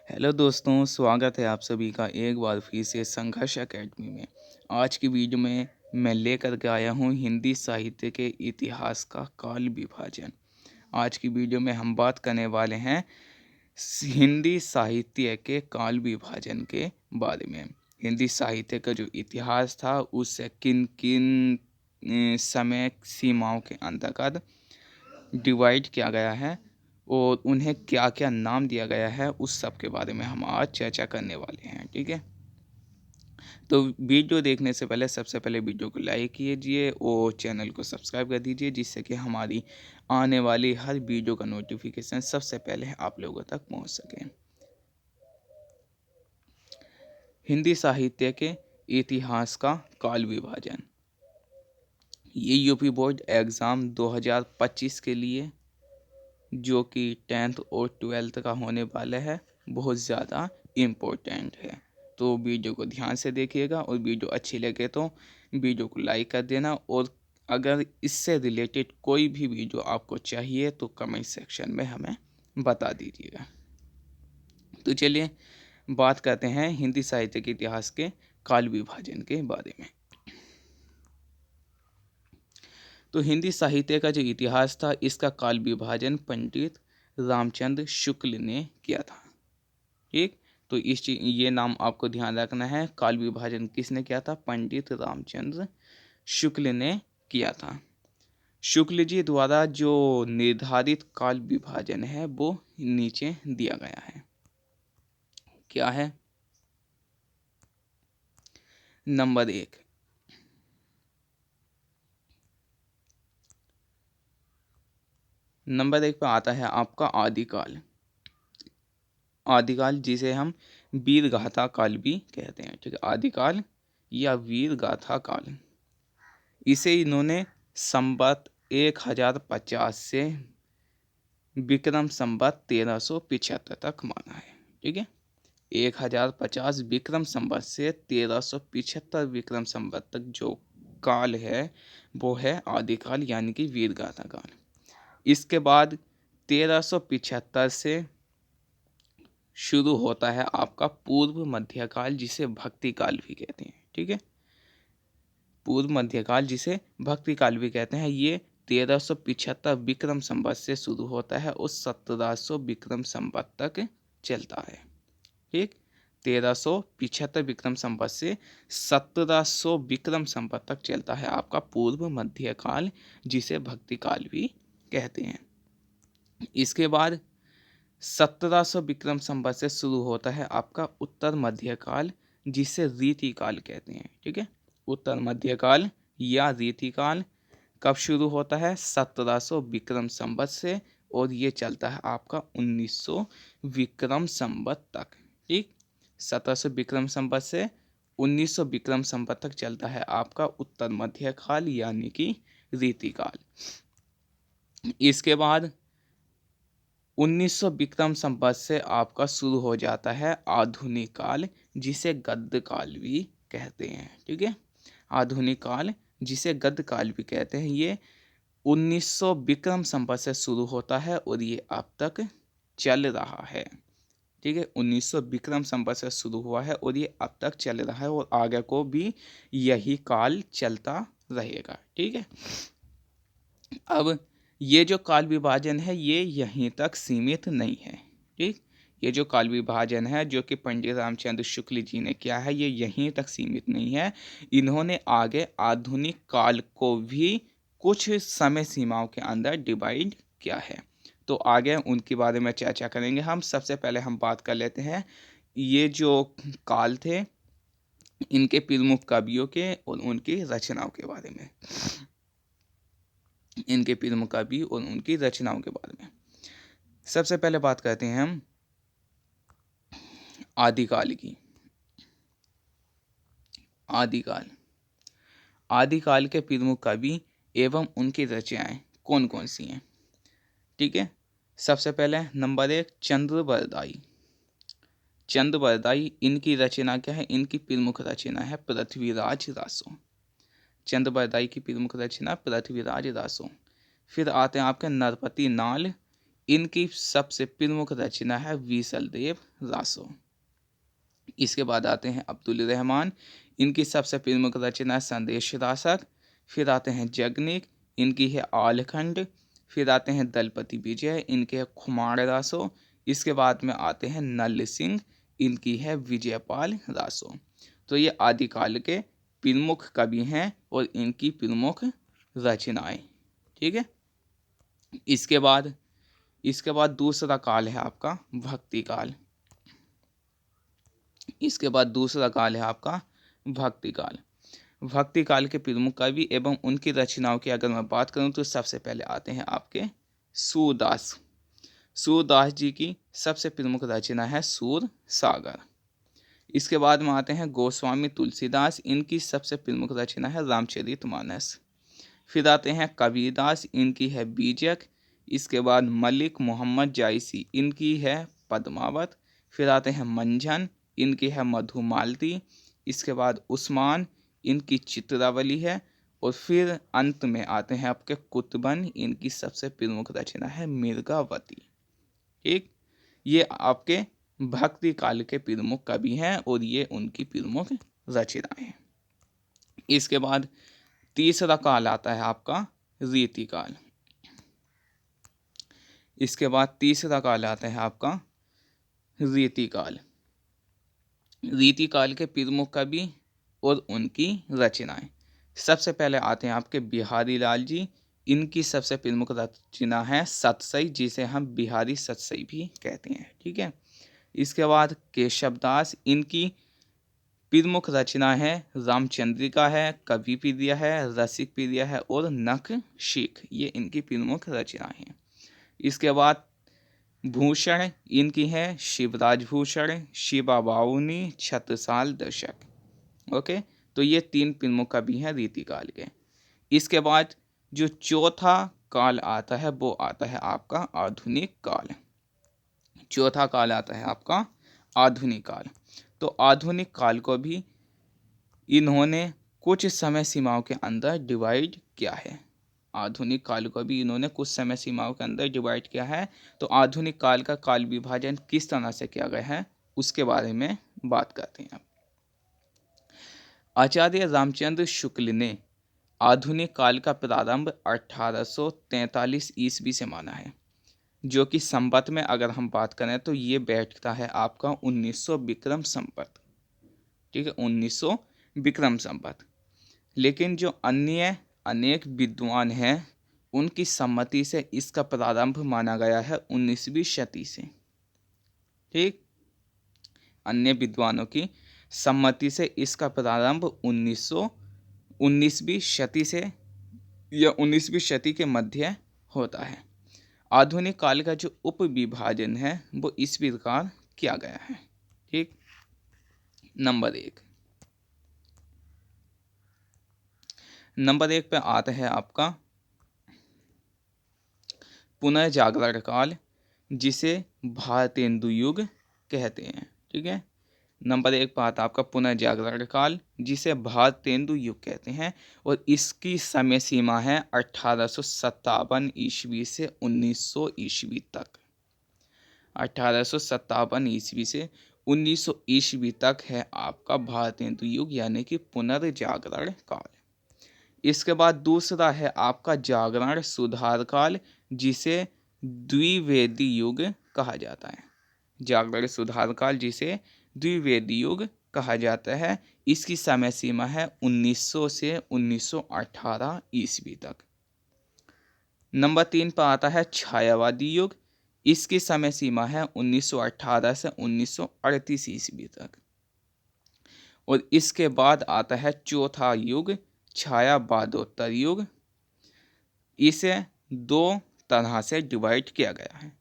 Hello दोस्तों, स्वागत है आप सभी का एक बार फिर से संघर्ष एकेडमी में। आज की वीडियो में मैं लेकर के आया हूँ हिंदी साहित्य के इतिहास का काल विभाजन। आज की वीडियो में हम बात करने वाले हैं हिंदी साहित्य के काल विभाजन के बारे में। हिंदी साहित्य का जो इतिहास था उससे किन किन समय सीमाओं के अंतर्गत डिवाइड किया गया है और उन्हें क्या क्या नाम दिया गया है, उस सब के बारे में हम आज चर्चा करने वाले हैं। ठीक है, तो वीडियो देखने से पहले सबसे पहले वीडियो को लाइक कीजिए और चैनल को सब्सक्राइब कर दीजिए, जिससे कि हमारी आने वाली हर वीडियो का नोटिफिकेशन सबसे पहले आप लोगों तक पहुंच सके। हिंदी साहित्य के इतिहास का काल विभाजन, ये यूपी बोर्ड एग्ज़ाम 2025 के लिए, जो कि 10th और 12th का होने वाला है, बहुत ज़्यादा इम्पोर्टेंट है। तो वीडियो को ध्यान से देखिएगा और वीडियो अच्छी लगे तो वीडियो को लाइक कर देना, और अगर इससे रिलेटेड कोई भी वीडियो आपको चाहिए तो कमेंट सेक्शन में हमें बता दीजिएगा। तो चलिए बात करते हैं हिंदी साहित्य के इतिहास के काल विभाजन के बारे में। तो हिंदी साहित्य का जो इतिहास था, इसका काल विभाजन पंडित रामचंद्र शुक्ल ने किया था। ठीक, तो ये नाम आपको ध्यान रखना है। काल विभाजन किसने किया था? पंडित रामचंद्र शुक्ल ने किया था। शुक्ल जी द्वारा जो निर्धारित काल विभाजन है वो नीचे दिया गया है। क्या है? नंबर 1, नंबर 1 पे आता है आपका आदिकाल। आदिकाल जिसे हम वीर गाथा काल भी कहते हैं। ठीक है, आदिकाल या वीर गाथा काल, इसे इन्होंने संवत 1050 से विक्रम संवत 1375 तक माना है। ठीक है, 1050 विक्रम संवत से 1375 विक्रम संवत तक जो काल है वो है आदिकाल, यानी कि वीर गाथा काल। इसके बाद 1375 से शुरू होता है आपका पूर्व मध्यकाल, जिसे भक्ति काल भी कहते हैं। ठीक है, पूर्व मध्यकाल जिसे भक्ति काल भी कहते हैं, ये 1375 विक्रम संवत से शुरू होता है और 1700 विक्रम संवत तक चलता है। ठीक, 1375 विक्रम संवत से 1700 विक्रम संवत तक चलता है आपका पूर्व मध्यकाल, जिसे भक्ति काल भी कहते हैं। इसके बाद 1700 विक्रम संवत से शुरू होता है आपका उत्तर मध्यकाल, जिसे रीतिकाल कहते हैं। ठीक है, उत्तर मध्यकाल या रीतिकाल कब शुरू होता है? 1700 विक्रम संवत से, और ये चलता है आपका 1900 विक्रम संवत तक। ठीक, 1700 विक्रम संवत से 1900 विक्रम संवत तक चलता है आपका उत्तर मध्यकाल, यानी कि रीतिकाल। इसके बाद 1900 विक्रम संवत से आपका शुरू हो जाता है आधुनिक काल, जिसे गद्य काल भी कहते हैं। ठीक है, आधुनिक काल जिसे गद्य काल भी कहते हैं, ये 1900 विक्रम संवत से शुरू होता है और ये अब तक चल रहा है। ठीक है, 1900 विक्रम संवत से शुरू हुआ है और ये अब तक चल रहा है, और आगे को भी यही काल चलता रहेगा। ठीक है, अब ये जो काल विभाजन है ये यहीं तक सीमित नहीं है। ठीक, ये जो काल विभाजन है जो कि पंडित रामचंद्र शुक्ल जी ने किया है, ये यहीं तक सीमित नहीं है। इन्होंने आगे आधुनिक काल को भी कुछ समय सीमाओं के अंदर डिवाइड किया है, तो आगे उनके बारे में चर्चा करेंगे हम। सबसे पहले हम बात कर लेते हैं ये जो काल थे, इनके प्रमुख कवियों के और उनकी रचनाओं के बारे में। इनके प्रमुख कवि और उनकी रचनाओं के बारे में सबसे पहले बात करते हैं हम आदिकाल की। आदिकाल, आदिकाल के प्रमुख कवि एवं उनकी रचनाएं कौन कौन सी हैं? ठीक है, सबसे पहले नंबर 1 चंद्रवरदाई। चंद्रवरदाई, इनकी रचना क्या है? इनकी प्रमुख रचना है पृथ्वीराज रासो। चंद्रवरदाई की प्रमुख रचना पृथ्वीराज रासो। फिर आते हैं आपके नरपति नाल, इनकी सबसे प्रमुख रचना है विसलदेव रासो। इसके बाद आते हैं अब्दुल रहमान, इनकी सबसे प्रमुख रचना है संदेश रासक। फिर आते हैं जगनिक, इनकी है आलखंड। फिर आते हैं दलपति विजय, इनके है खुमार रासो। इसके बाद में आते हैं नल सिंह, इनकी है विजयपाल रासो। तो ये आदिकाल के प्रमुख कवि हैं और इनकी प्रमुख रचनाएं। ठीक है। इसके बाद दूसरा काल है आपका भक्ति काल। इसके बाद दूसरा काल है आपका भक्ति काल। भक्ति काल के प्रमुख कवि एवं उनकी रचनाओं की अगर मैं बात करूं तो सबसे पहले आते हैं आपके सूरदास। सूरदास जी की सबसे प्रमुख रचना है सूर सागर। इसके बाद में आते हैं गोस्वामी तुलसीदास, इनकी सबसे प्रमुख रचना है रामचरितमानस। फिर आते हैं कबीरदास, इनकी है बीजक। इसके बाद मलिक मोहम्मद जायसी, इनकी है पद्मावत। फिर आते हैं मंझन, इनकी है मधुमालती। इसके बाद उस्मान, इनकी चित्रावली है। और फिर अंत में आते हैं आपके कुतुबन, इनकी सबसे प्रमुख रचना है मिर्गावती। ठीक, ये आपके भक्ति काल के प्रमुख कवि हैं और ये उनकी प्रमुख रचनाएं हैं। इसके बाद तीसरा काल आता है आपका रीतिकाल। इसके बाद तीसरा काल आता है आपका रीतिकाल। रीतिकाल के प्रमुख कवि और उनकी रचनाएं। सबसे पहले आते हैं आपके बिहारी लाल जी, इनकी सबसे प्रमुख रचना है सतसई, जिसे हम बिहारी सतसई भी कहते हैं। ठीक है। इसके बाद केशव दास, इनकी प्रमुख रचना है रामचंद्रिका है, कवि प्रिय है, रसिक प्रिय है और नख शीख, ये इनकी प्रमुख रचनाएं हैं। इसके बाद भूषण, इनकी है शिवराज भूषण, शिवा बाउनी, छत्रसाल दर्शक। ओके, तो ये तीन प्रमुख कवि हैं रीतिकाल के। इसके बाद जो चौथा काल आता है वो आता है आपका आधुनिक काल। चौथा काल आता है आपका आधुनिक काल। तो आधुनिक काल को भी इन्होंने कुछ समय सीमाओं के अंदर डिवाइड किया है। आधुनिक काल को भी इन्होंने कुछ समय सीमाओं के अंदर डिवाइड किया है। तो आधुनिक काल का काल विभाजन किस तरह से किया गया है उसके बारे में बात करते हैं। आचार्य रामचंद्र शुक्ल ने आधुनिक काल का प्रारंभ 1843 ईस्वी से माना है, जो कि संवत में अगर हम बात करें तो ये बैठता है आपका 1900 विक्रम संवत। ठीक है, 1900 विक्रम संवत। लेकिन जो अन्य अनेक विद्वान हैं उनकी सम्मति से इसका प्रारंभ माना गया है 19वीं शती से। ठीक, अन्य विद्वानों की सम्मति से इसका प्रारंभ 19वीं शती से या 19वीं शती के मध्य होता है। आधुनिक काल का जो उपविभाजन है वो इस प्रकार किया गया है। ठीक, नंबर एक पे आता है आपका पुनर्जागरण काल, जिसे भारतेंदु युग कहते हैं। ठीक है, नंबर एक पे आता है आपका पुनर्जागरण काल, जिसे भारतेंदु युग कहते हैं। और इसकी समय सीमा है 1857 ईस्वी से 1900 ईस्वी तक। 1857 ईस्वी से 1900 ईस्वी तक है आपका भारतेंदु युग, यानी कि पुनर्जागरण काल। इसके बाद दूसरा है आपका जागरण सुधार काल, जिसे द्विवेदी युग कहा जाता है। जागरण सुधार काल जिसे द्विवेदी युग कहा जाता है। इसकी समय सीमा है 1900 से 1918 ईस्वी तक। नंबर 3 पर आता है छायावादी युग। इसकी समय सीमा है 1918 से 1938 ईस्वी तक। और इसके बाद आता है चौथा युग छायावादोत्तर युग। इसे दो तरह से डिवाइड किया गया है।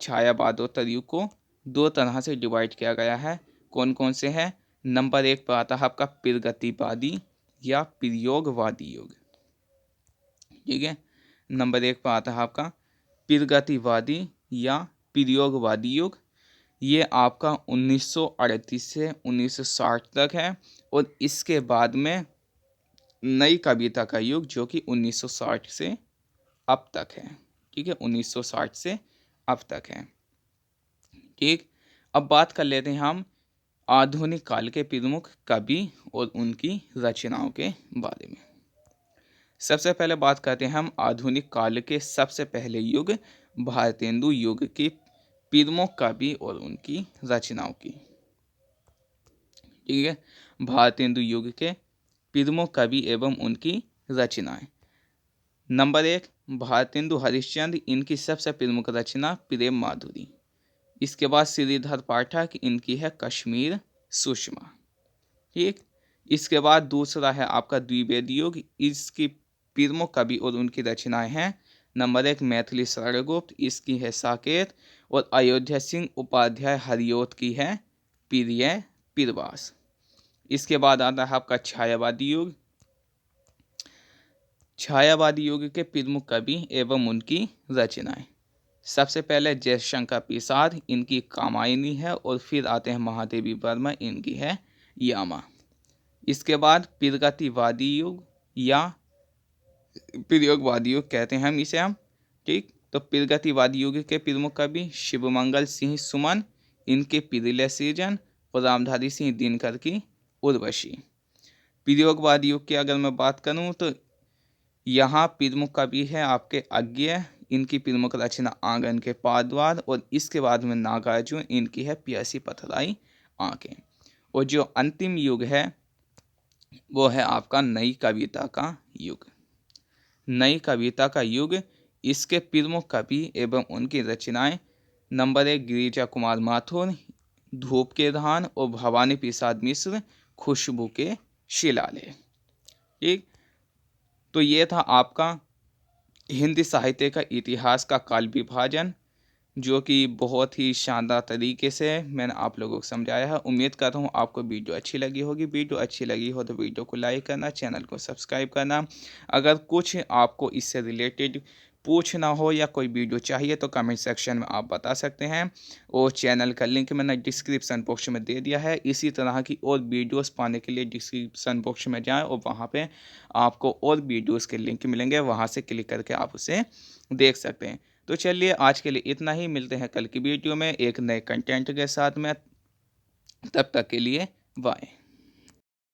छायावादोत्तर युग को दो तरह से डिवाइड किया गया है। कौन कौन से हैं? नंबर एक पर आता है आपका प्रगतिवादी या प्रयोगवादी युग। ठीक है, नंबर एक पर आता है आपका प्रगतिवादी या प्रयोगवादी युग। ये आपका 1938 से 1960 तक है। और इसके बाद में नई कविता का युग, जो कि 1960 से अब तक है। ठीक है, 1960 से अब तक है। ठीक, अब बात कर लेते हैं हम आधुनिक काल के प्रमुख कवि और उनकी रचनाओं के बारे में। सबसे पहले बात करते हैं हम आधुनिक काल के सबसे पहले युग भारतेंदु युग के प्रमुख कवि और उनकी रचनाओं की। ठीक है, भारतेंदु युग के प्रमुख कवि एवं उनकी रचनाएं। नंबर 1, भारतेंदु हरिश्चंद्र, इनकी सबसे प्रमुख रचना प्रेम माधुरी। इसके बाद श्रीधर पाठक, इनकी है कश्मीर सुषमा। ठीक, इसके बाद दूसरा है आपका द्विवेदी युग, इसकी प्रमुख कवि और उनकी रचनाएं हैं। नंबर 1, मैथिली शरणगुप्त, इसकी है साकेत, और अयोध्या सिंह उपाध्याय हरिओत की है प्रिय पीरवास। इसके बाद आता है आपका छायावादी युग। छायावादी युग के प्रमुख कवि एवं उनकी रचनाएं। सबसे पहले जयशंकर प्रसाद, इनकी कामायनी है, और फिर आते हैं महादेवी वर्मा, इनकी है यामा। इसके बाद प्रगतिवादी युग या प्रयोगवादी युग कहते हैं हम इसे हम। ठीक, तो प्रगतिवादी युग के प्रमुख कवि शिवमंगल सिंह सुमन, इनके प्रिय सृजन, और रामधारी सिंह दिनकर की उर्वशी। प्रयोगवादी युग की अगर मैं बात करूं तो यहाँ प्रमुख कवि है आपके अज्ञेय, इनकी प्रमुख रचना आंगन के पारद्वार, और इसके बाद में नागार्जुन, इनकी है प्यासी पथराई आंखें। और जो अंतिम युग है वो है आपका नई कविता का युग। नई कविता का युग, इसके प्रमुख कवि एवं उनकी रचनाएं। नंबर 1, गिरिजा कुमार माथुर, धूप के धान, और भवानी प्रसाद मिश्र, खुशबू के शिलालेख। ठीक, तो ये था आपका हिंदी साहित्य का इतिहास का काल विभाजन, जो कि बहुत ही शानदार तरीके से मैंने आप लोगों को समझाया है। उम्मीद करता हूँ आपको वीडियो अच्छी लगी होगी। वीडियो अच्छी लगी हो तो वीडियो को लाइक करना, चैनल को सब्सक्राइब करना। अगर कुछ आपको इससे रिलेटेड पूछना हो या कोई वीडियो चाहिए तो कमेंट सेक्शन में आप बता सकते हैं, और चैनल का लिंक मैंने डिस्क्रिप्शन बॉक्स में दे दिया है। इसी तरह की और वीडियोस पाने के लिए डिस्क्रिप्शन बॉक्स में जाएं, और वहां पे आपको और वीडियोस के लिंक मिलेंगे, वहां से क्लिक करके आप उसे देख सकते हैं। तो चलिए आज के लिए इतना ही, मिलते हैं कल की वीडियो में एक नए कंटेंट के साथ में। तब तक के लिए बाय।